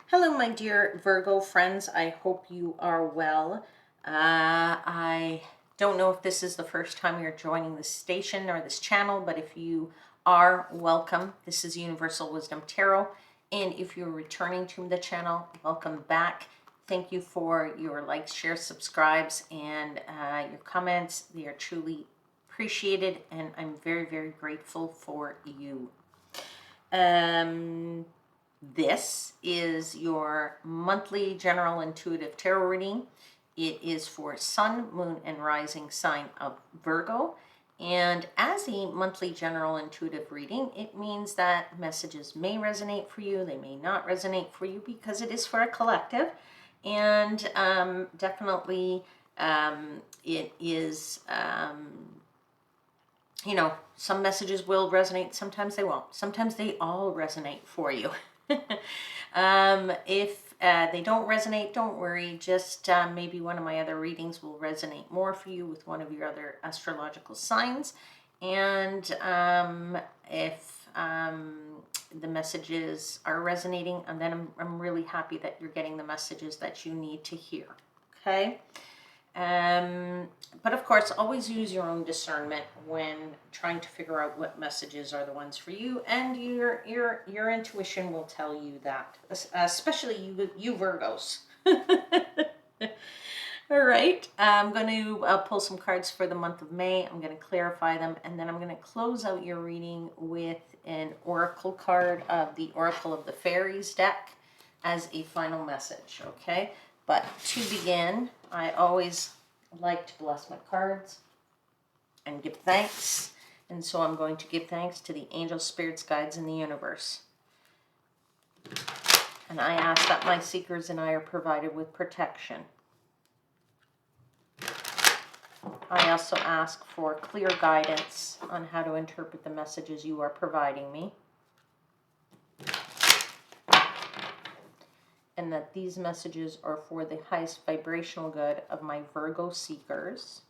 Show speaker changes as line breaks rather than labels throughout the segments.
Hello, my dear Virgo friends. I hope you are well. I don't know if this is the first time you're joining this station or this channel, but if you are, welcome. This is Universal Wisdom Tarot. And if you're returning to the channel, welcome back. Thank you for your likes, shares, subscribes, and your comments. They are truly appreciated, and I'm very, very grateful for you. This is your monthly general intuitive tarot reading. It is for Sun, Moon, and Rising sign of Virgo. And as a monthly general intuitive reading, it means that messages may resonate for you, they may not resonate for you because it is for a collective. And definitely it is, some messages will resonate, sometimes they won't. Sometimes they all resonate for you. If they don't resonate, don't worry. Just maybe one of my other readings will resonate more for you with one of your other astrological signs. And if the messages are resonating, and then I'm really happy that you're getting the messages that you need to hear. Okay. But of course, always use your own discernment when trying to figure out what messages are the ones for you, and your intuition will tell you that, especially you Virgos. All right, I'm going to pull some cards for the month of May. I'm going to clarify them, and then I'm going to close out your reading with an oracle card of the Oracle of the Fairies deck as a final message, okay? But to begin, I always like to bless my cards and give thanks. And so I'm going to give thanks to the angels, spirits, guides, in the universe. And I ask that my seekers and I are provided with protection. I also ask for clear guidance on how to interpret the messages you are providing me. And that these messages are for the highest vibrational good of my Virgo seekers.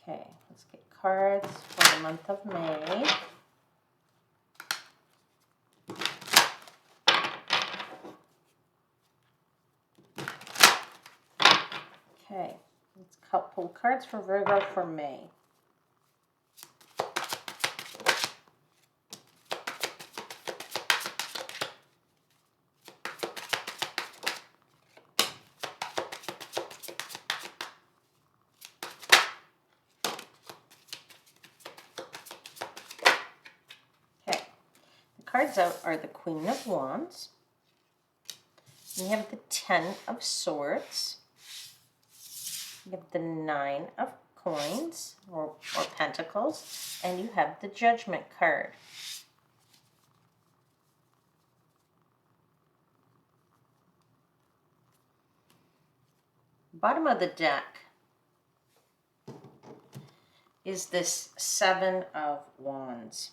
Okay, let's get cards for the month of May. Okay, let's pull cards for Virgo for May. Cards out are the Queen of Wands. We have the Ten of Swords. You have the Nine of Coins or Pentacles, and you have the Judgment card. Bottom of the deck is this Seven of Wands.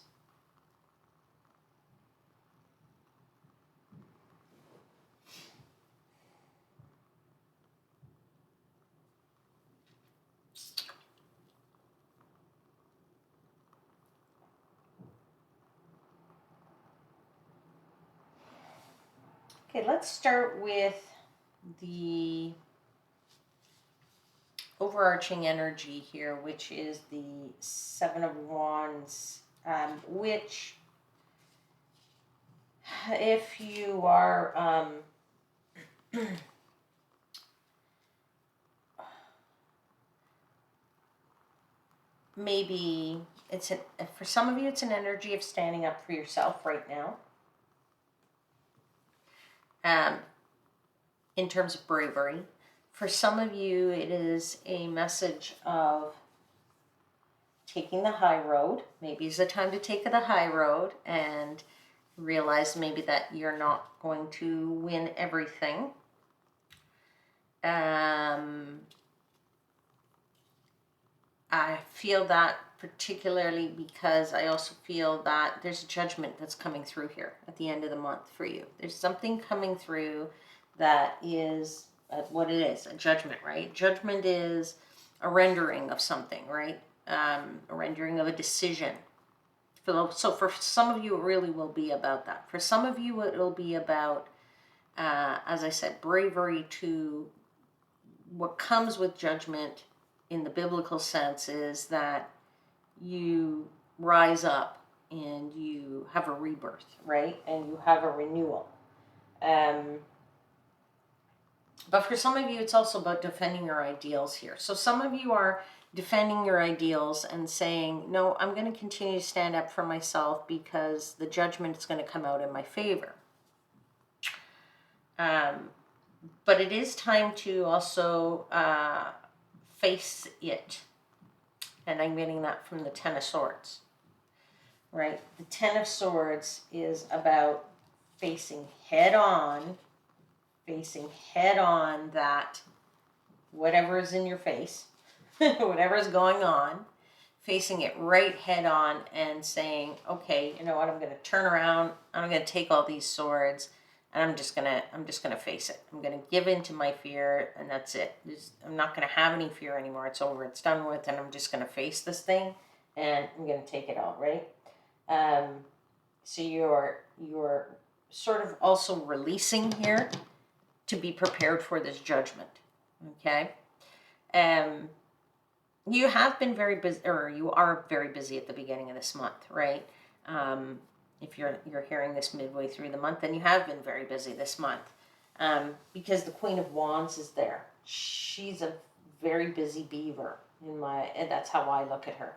Okay, let's start with the overarching energy here, which is the Seven of Wands, which, if you are maybe for some of you, it's an energy of standing up for yourself right now. In terms of bravery. For some of you, it is a message of taking the high road. Maybe it's the time to take the high road and realize maybe that you're not going to win everything. I feel that particularly because I also feel that there's a judgment that's coming through here at the end of the month for you. There's something coming through that is what it is, a judgment, right? Judgment is a rendering of something, right? A rendering of a decision. So for some of you, it really will be about that. For some of you, it will be about, as I said, bravery. To what comes with judgment in the biblical sense is that you rise up and you have a rebirth, right? And you have a renewal. But for some of you, it's also about defending your ideals here. So some of you are defending your ideals and saying, no, I'm going to continue to stand up for myself because the judgment is going to come out in my favor. But it is time to also face it. And I'm getting that from the Ten of Swords, right? The Ten of Swords is about facing head on that whatever is in your face, whatever is going on, facing it right head on and saying, okay, you know what, I'm going to turn around, I'm going to take all these swords, and I'm just going to face it. I'm going to give in to my fear, and that's it. I'm not going to have any fear anymore. It's over, it's done with, and I'm just going to face this thing, and I'm going to take it all, right? So you're sort of also releasing here to be prepared for this judgment, okay? You have been very busy, or you are very busy at the beginning of this month, right? If you're hearing this midway through the month, then you have been very busy this month, because the Queen of Wands is there. She's a very busy beaver and that's how I look at her.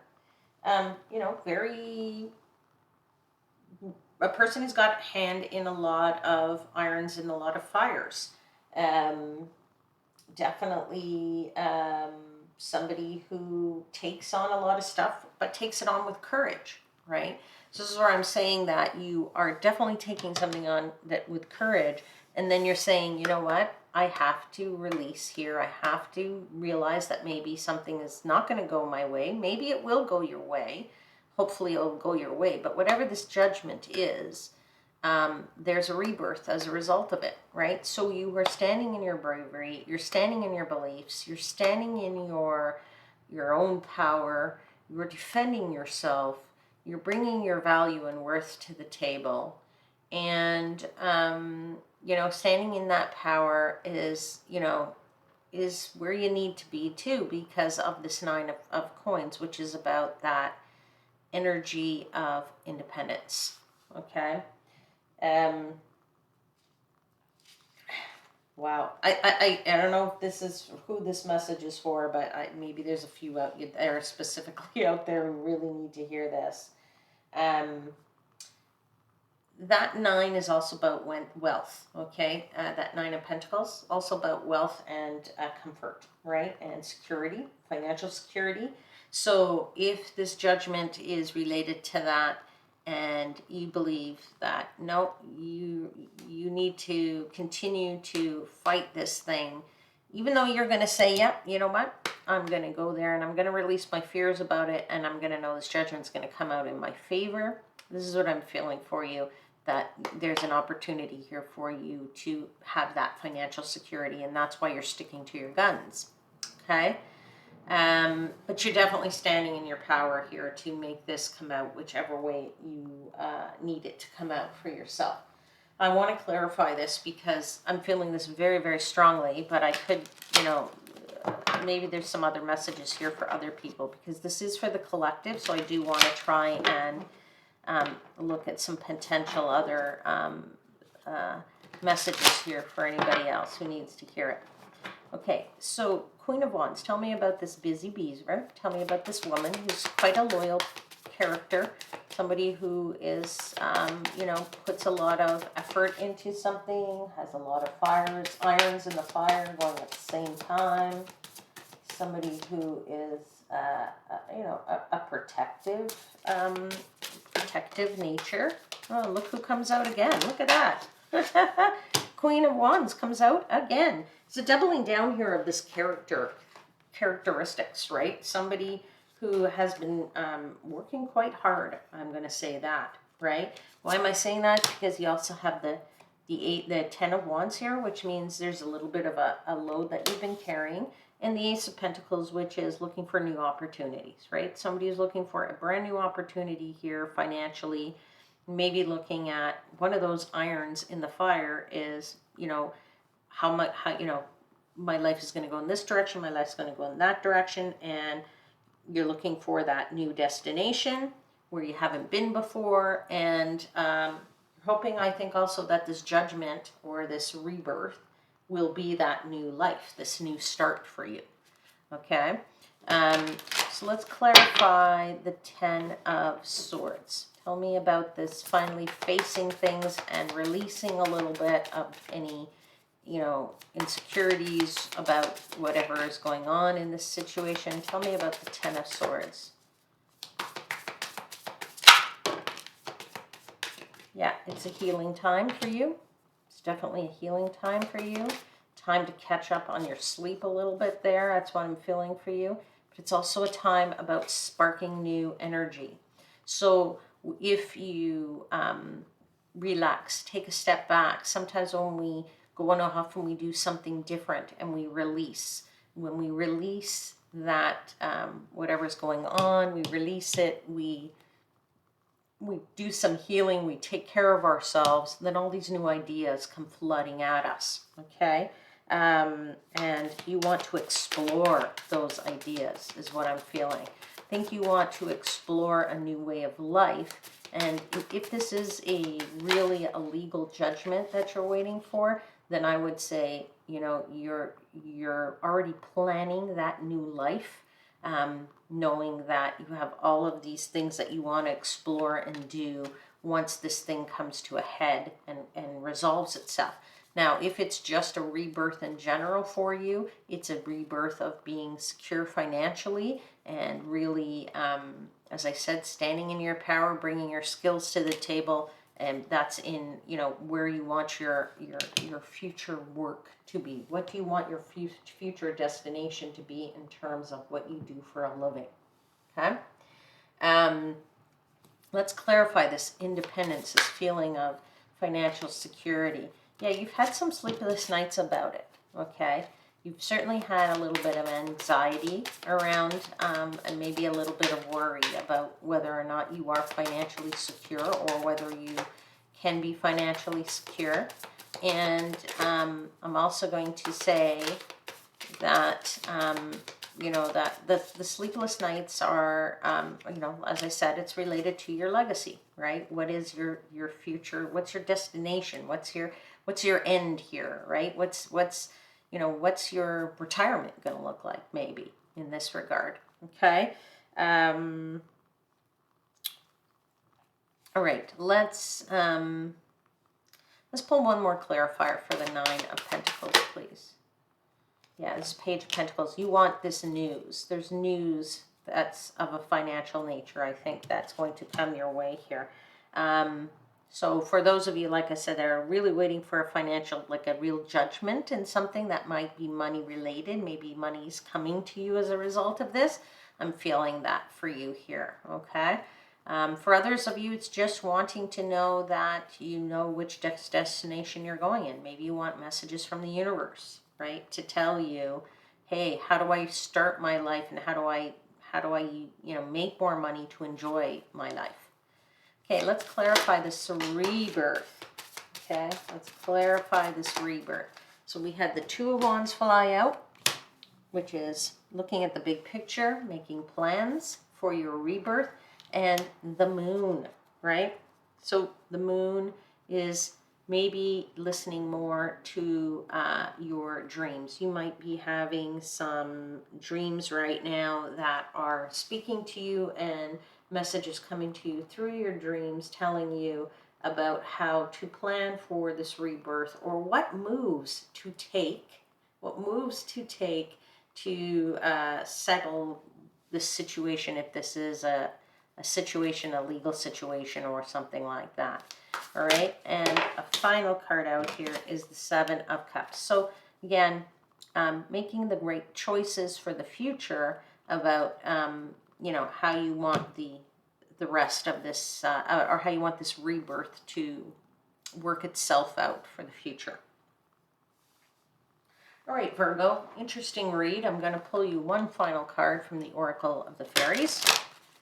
A person who's got a hand in a lot of irons and a lot of fires. Definitely somebody who takes on a lot of stuff, but takes it on with courage, right? So this is where I'm saying that you are definitely taking something on that with courage, and then you're saying, you know what? I have to release here. I have to realize that maybe something is not going to go my way. Maybe it will go your way. Hopefully it'll go your way. But whatever this judgment is, there's a rebirth as a result of it, right? So you are standing in your bravery. You're standing in your beliefs. You're standing in your own power. You're defending yourself. You're bringing your value and worth to the table. And, standing in that power is where you need to be too, because of this Nine of Coins, which is about that energy of independence. Okay. Wow. I don't know if this is who this message is for, but maybe there's a few out there specifically out there who really need to hear this. That 9 is also about wealth, okay? That 9 of Pentacles, also about wealth and comfort, right? And security, financial security. So if this judgment is related to that, and you believe that, no, you need to continue to fight this thing, even though you're going to say, yep, you know what? I'm going to go there and I'm going to release my fears about it, and I'm going to know this judgment's going to come out in my favor. This is what I'm feeling for you, that there's an opportunity here for you to have that financial security, and that's why you're sticking to your guns, okay? But you're definitely standing in your power here to make this come out whichever way you need it to come out for yourself. I want to clarify this because I'm feeling this very, very strongly, but I could, maybe there's some other messages here for other people, because this is for the collective, so I do want to try and look at some potential other messages here for anybody else who needs to hear it. Okay, so Queen of Wands, tell me about this busy beaver. Tell me about this woman who's quite a loyal character, somebody who is, puts a lot of effort into something, has a lot of irons in the fire going at the same time, somebody who is, a protective nature. Oh, look who comes out again. Look at that. Queen of Wands comes out again. It's a doubling down here of this characteristics, right? Somebody who has been working quite hard, I'm going to say that, right? Why am I saying that? Because you also have the 10 of Wands here, which means there's a little bit of a load that you've been carrying. and the Ace of Pentacles, which is looking for new opportunities, right? Somebody is looking for a brand new opportunity here financially, maybe looking at one of those irons in the fire is, you know, how much, you know, my life is going to go in this direction, my life's going to go in that direction, and you're looking for that new destination where you haven't been before, and hoping, I think, also that this judgment or this rebirth will be that new life, this new start for you. Okay, so let's clarify the Ten of Swords. Tell me about this finally facing things and releasing a little bit of any, you know, insecurities about whatever is going on in this situation. Tell me about the Ten of Swords. Yeah, it's a healing time for you. It's definitely a healing time for you. Time to catch up on your sleep a little bit there. That's what I'm feeling for you. But it's also a time about sparking new energy. So if you relax, take a step back. Sometimes when we go on off and we do something different and we release. When we release that, whatever's going on, we release it, we do some healing, we take care of ourselves, then all these new ideas come flooding at us, okay? And you want to explore those ideas is what I'm feeling. I think you want to explore a new way of life. And if this is really a legal judgment that you're waiting for, then I would say, you know, you're already planning that new life, knowing that you have all of these things that you want to explore and do once this thing comes to a head and resolves itself. Now, if it's just a rebirth in general for you, it's a rebirth of being secure financially and really, as I said, standing in your power, bringing your skills to the table, and that's in, you know, where you want your future work to be. What do you want your future destination to be in terms of what you do for a living? Okay. Let's clarify this independence, this feeling of financial security. Yeah, you've had some sleepless nights about it, okay? You've certainly had a little bit of anxiety around and maybe a little bit of worry about whether or not you are financially secure or whether you can be financially secure. And I'm also going to say that, you know, that the sleepless nights are, you know, as I said, it's related to your legacy, right? What is your future? What's your destination? What's your end here, right? What's you know, what's your retirement going to look like, maybe, in this regard, okay? All right, let's pull one more clarifier for the Nine of Pentacles, please. Yeah, this Page of Pentacles. You want this news. There's news that's of a financial nature, I think, that's going to come your way here. So for those of you, like I said, that are really waiting for a financial, like a real judgment in something that might be money related, maybe money's coming to you as a result of this, I'm feeling that for you here, okay? For others of you, it's just wanting to know that you know which destination you're going in. Maybe you want messages from the universe, right? To tell you, hey, how do I start my life and how do I, you know, make more money to enjoy my life? Okay, let's clarify this rebirth. Okay, let's clarify this rebirth. So we had the Two of Wands fly out, which is looking at the big picture, making plans for your rebirth, and the Moon, right? So the Moon is maybe listening more to your dreams. You might be having some dreams right now that are speaking to you, and messages coming to you through your dreams telling you about how to plan for this rebirth, or what moves to take, to settle this situation, if this is a situation, a legal situation or something like that. All right, and a final card out here is the Seven of Cups. So again, making the right choices for the future about you know, how you want the rest of this, or how you want this rebirth to work itself out for the future. All right, Virgo, interesting read. I'm going to pull you one final card from the Oracle of the Fairies.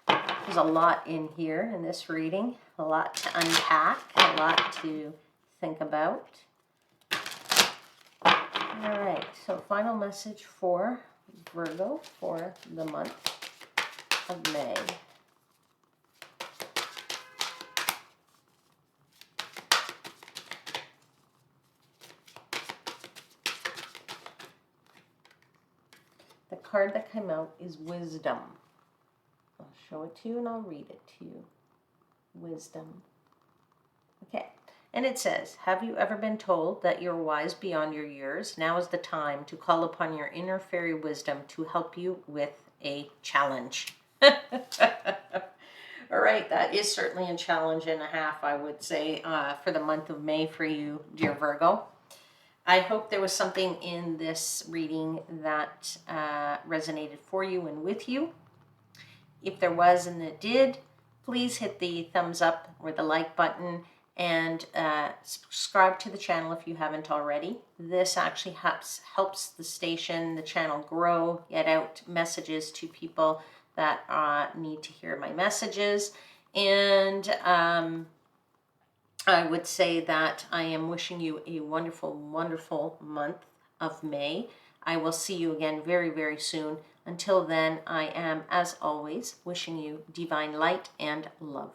There's a lot in here in this reading, a lot to unpack, a lot to think about. All right, so final message for Virgo for the month of May. The card that came out is Wisdom. I'll show it to you and I'll read it to you. Wisdom. Okay. And it says, have you ever been told that you're wise beyond your years? Now is the time to call upon your inner fairy wisdom to help you with a challenge. All right, that is certainly a challenge and a half, I would say, for the month of May for you, dear Virgo. I hope there was something in this reading that resonated for you and with you. If there was and it did, please hit the thumbs up or the like button and subscribe to the channel if you haven't already. This actually helps the station, the channel grow, get out messages to people that need to hear my messages. And I would say that I am wishing you a wonderful, wonderful month of May. I will see you again very, very soon. Until then, I am, as always, wishing you divine light and love.